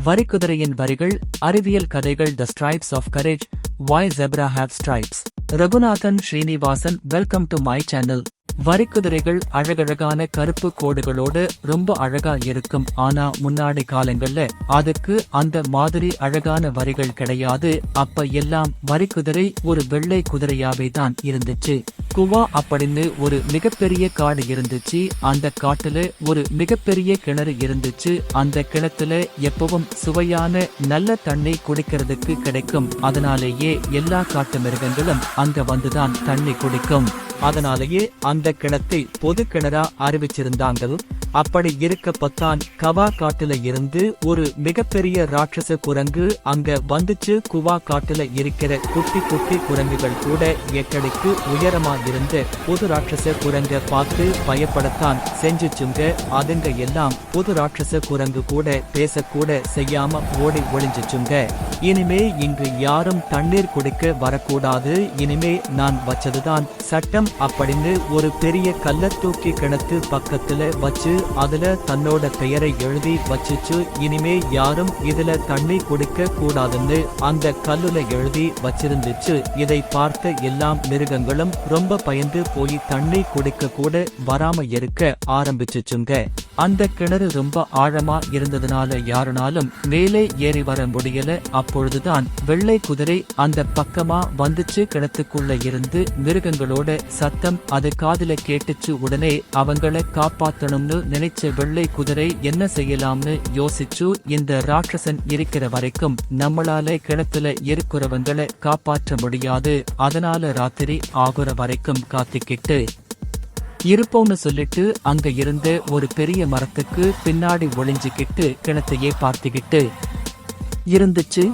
வரிக்குதிரையின் வரிகள், அறிவியல் கதைகள். The stripes of courage, Why Zebra Have Stripes. Raghunathan Srinivasan. Welcome to my channel. வரிக்குதிரைகள் அழகழகான கருப்பு கோடுகளோடு ரொம்ப அழகா இருக்கும். ஆனா முன்னாடி காலங்கள்ல அதுக்கு அந்த மாதிரி அழகான வரிகள் கிடையாது. அப்ப எல்லாம் வரிக்குதிரை ஒரு வெள்ளை குதிரையாவே தான் இருந்துச்சு. குவா அப்படின்னு ஒரு மிகப்பெரிய காடு இருந்துச்சு. அந்த காட்டுல ஒரு மிகப்பெரிய கிணறு இருந்துச்சு. அந்த கிணத்துல எப்பவும் சுவையான நல்ல தண்ணி குடிக்கிறதுக்கு கிடைக்கும். அதனாலேயே எல்லா காட்டு மிருகங்களும் அங்க வந்துதான் தண்ணி குடிக்கும். அதனாலேயே அந்த கிணத்தை பொது கிணறா அறிவிச்சிருந்தாங்க. அப்படி இருக்கப்பத்தான் கவா காட்டுல இருந்து ஒரு மிகப்பெரிய ராட்சச குரங்கு அங்க வந்துச்சு. குவா காட்டுல இருக்கிற குட்டி குட்டி குரங்குகள் கூட எட்டடிக்கு உயரமா இருந்த புது ராட்சச குரங்க பார்த்து பயப்படத்தான் செஞ்சுச்சுங்க. அதுங்க எல்லாம் புது ராட்சச குரங்கு கூட பேசக்கூட செய்யாம ஓடி ஒளிஞ்சிச்சுங்க. இனிமே இங்கு யாரும் தண்ணீர் குடிக்க வரக்கூடாது, இனிமே நான் வச்சதுதான் சட்டம் அப்படின்னு ஒரு பெரிய கல்ல தூக்கி கிணத்து பக்கத்துல வச்சு அதுல தன்னோட பெயரை எழுதி வச்சுச்சு. இனிமே யாரும் இதுல தண்ணி குடிக்க கூடாதுன்னு அந்த கல்லுல எழுதி வச்சிருந்துச்சு. இதை பார்த்த எல்லா மிருகங்களும் ரொம்ப பயந்து போய் தண்ணி குடிக்க கூட வராம இருக்க ஆரம்பிச்சுச்சுங்க. அந்த கிணறு ரொம்ப ஆழமா இருந்ததுனால யாருனாலும் மேலே ஏறி வர முடியல. அப்பொழுதுதான் வெள்ளை குதிரை அந்த பக்கமா வந்துச்சு. கிணத்துக்குள்ள இருந்து மிருகங்களோட சத்தம் அது காதுல கேட்டுச்சு. உடனே அவங்கள காப்பாத்தணும்னு நினைச்ச வெள்ளை குதிரை என்ன செய்யலாம்னு யோசிச்சு, இந்த ராட்சசன் இருக்கிற வரைக்கும் நம்மளால கிணத்துல இருக்கிறவங்களை காப்பாற்ற முடியாது, அதனால ராத்திரி ஆகுற வரைக்கும் காத்திக்கிட்டு இருப்போம்னு சொல்லிட்டு அங்க இருந்த ஒரு பெரிய மரத்துக்கு பின்னாடி ஒளிஞ்சுக்கிட்டு கிணத்தையே பார்த்துக்கிட்டு இருந்துச்சு.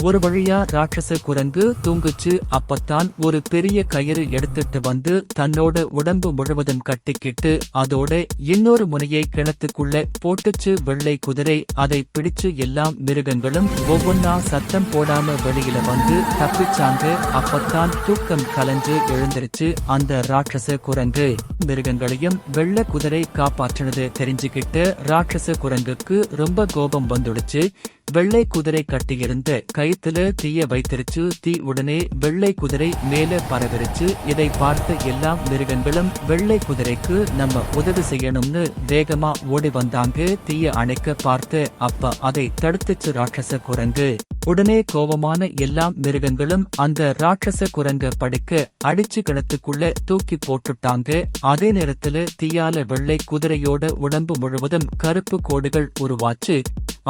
ஒரு வழியா ராட்சச குரங்கு தூங்குச்சு. அப்பத்தான் ஒரு பெரிய கயிறு எடுத்துட்டு வந்து தன்னோட உடம்பு முழுவதும் கட்டிக்கிட்டு அதோட இன்னொரு முனையை கிணத்துக்குள்ள போட்டுச்சு. வெள்ளை குதிரை அதை பிடிச்சு எல்லா மிருகங்களும் ஒவ்வொன்னா சத்தம் போடாம வெளியில வந்து தப்பிச்சாங்க. அப்பத்தான் தூக்கம் கலஞ்சு எழுந்திருச்சு அந்த ராட்சச குரங்கு. மிருகங்களையும் வெள்ளை குதிரை காப்பாற்றினது தெரிஞ்சுக்கிட்டு ராட்சச குரங்குக்கு ரொம்ப கோபம் வந்துடுச்சு. வெள்ளை குதிரை கட்டியிருந்த கயித்துல தீய வைத்திருச்சு. தீ உடனே வெள்ளை குதிரை மேல பரவிருச்சு. இதை பார்த்த எல்லா மிருகங்களும் வெள்ளை குதிரைக்கு நம்ம உதவி செய்யணும்னு வேகமா ஓடி வந்தாங்க தீய அணைக்க பார்த்து. அப்ப அதை தடுத்துச்சு ராட்சச குரங்கு. உடனே கோபமான எல்லா மிருகங்களும் அந்த ராட்சச குரங்க படிக்க அடிச்சு கிணத்துக்குள்ள தூக்கி போட்டுட்டாங்க. அதே நேரத்துல தீயால வெள்ளை குதிரையோட உடம்பு முழுவதும் கருப்பு கோடுகள் உருவாச்சு.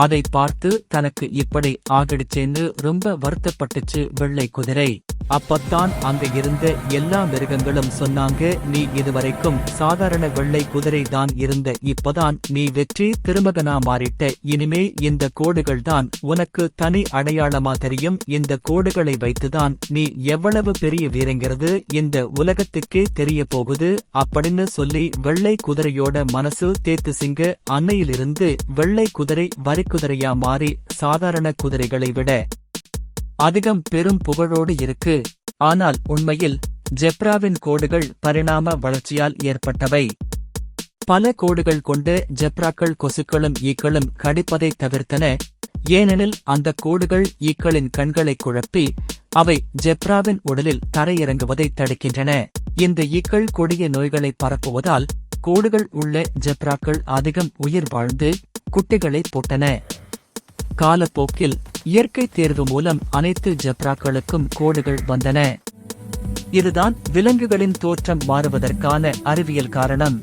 அதை பார்த்து தனக்கு இப்படி ஆகிடுச்சேன்னு ரொம்ப வருத்தப்பட்டுச்சு வெள்ளை குதிரை. அப்பத்தான் அங்க இருந்த எல்லா மிருகங்களும் சொன்னாங்க, நீ இதுவரைக்கும் சாதாரண வெள்ளை குதிரை தான் இருந்த, இப்பதான் நீ வெற்றி திருமகனா மாறிட்ட. இனிமே இந்த கோடுகள் தான் உனக்கு தனி அடையாளமா தெரியும். இந்த கோடுகளை வைத்துதான் நீ எவ்வளவு பெரிய வீரங்கிறது இந்த உலகத்துக்கே தெரிய போகுது அப்படின்னு சொல்லி வெள்ளை குதிரையோட மனசு தேத்துசிங்க. அன்னையிலிருந்து வெள்ளை குதிரை வரிக்குதிரையா மாறி சாதாரண குதிரைகளை விட அதிகம் பெரும் புகழோடு இருக்கு. ஆனால் உண்மையில் ஜெப்ராவின் கோடுகள் பரிணாம வளர்ச்சியால் ஏற்பட்டவை. பல கோடுகள் கொண்டு ஜெப்ராக்கள் கொசுக்களும் ஈக்களும் கடிப்பதை தவிர்த்தன. ஏனெனில் அந்த கோடுகள் ஈக்களின் கண்களை குழப்பி அவை ஜெப்ராவின் உடலில் தரையிறங்குவதை தடுக்கின்றன. இந்த ஈக்கள் கொடிய நோய்களை பரப்புவதால் கோடுகள் உள்ள ஜெப்ராக்கள் அதிகம் உயிர் வாழ்ந்து குட்டிகளை போட்டன. காலப்போக்கில் இயற்கை தேர்வு மூலம் அனைத்து ஜெப்ராக்களுக்கும் கோடுகள் வந்தன. இதுதான் விலங்குகளின் தோற்றம் மாறுவதற்கான அறிவியல் காரணம்.